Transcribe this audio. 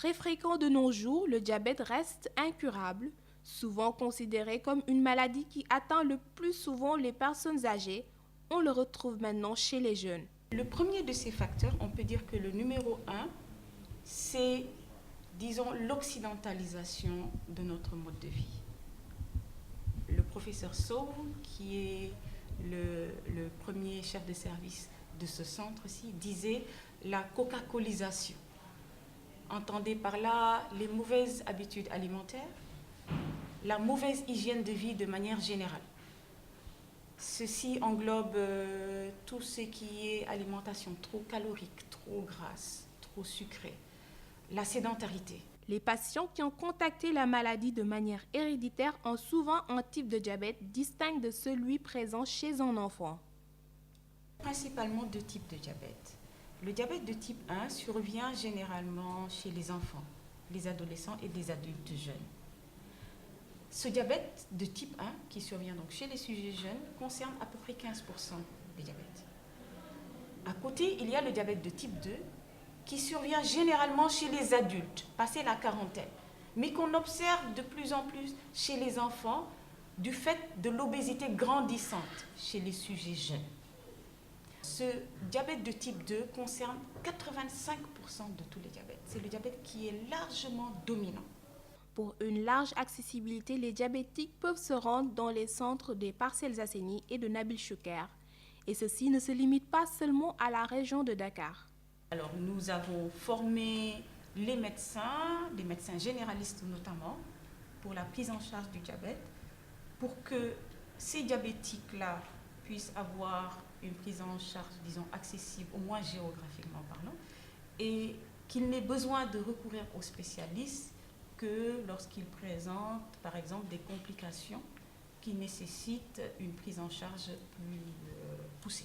Très fréquent de nos jours, le diabète reste incurable, souvent considéré comme une maladie qui atteint le plus souvent les personnes âgées. On le retrouve maintenant chez les jeunes. Le premier de ces facteurs, on peut dire que le numéro 1, c'est, disons, l'occidentalisation de notre mode de vie. Le professeur Sow, qui est le premier chef de service de ce centre-ci, disait la coca-colisation. Entendez par là les mauvaises habitudes alimentaires, la mauvaise hygiène de vie de manière générale. Ceci englobe tout ce qui est alimentation trop calorique, trop grasse, trop sucrée, la sédentarité. Les patients qui ont contacté la maladie de manière héréditaire ont souvent un type de diabète distinct de celui présent chez un enfant. Principalement deux types de diabète. Le diabète de type 1 survient généralement chez les enfants, les adolescents et les adultes jeunes. Ce diabète de type 1, qui survient donc chez les sujets jeunes, concerne à peu près 15% des diabètes. À côté, il y a le diabète de type 2, qui survient généralement chez les adultes, passé la quarantaine, mais qu'on observe de plus en plus chez les enfants du fait de l'obésité grandissante chez les sujets jeunes. Ce diabète de type 2 concerne 85% de tous les diabètes. C'est le diabète qui est largement dominant. Pour une large accessibilité, les diabétiques peuvent se rendre dans les centres des Parcelles Assainies et de Nabil Choucair. Et ceci ne se limite pas seulement à la région de Dakar. Alors nous avons formé les médecins généralistes notamment, pour la prise en charge du diabète, pour que ces diabétiques-là puissent avoir une prise en charge, disons, accessible, au moins géographiquement parlant, et qu'ils n'aient besoin de recourir aux spécialistes que lorsqu'ils présentent, par exemple, des complications qui nécessitent une prise en charge plus poussée.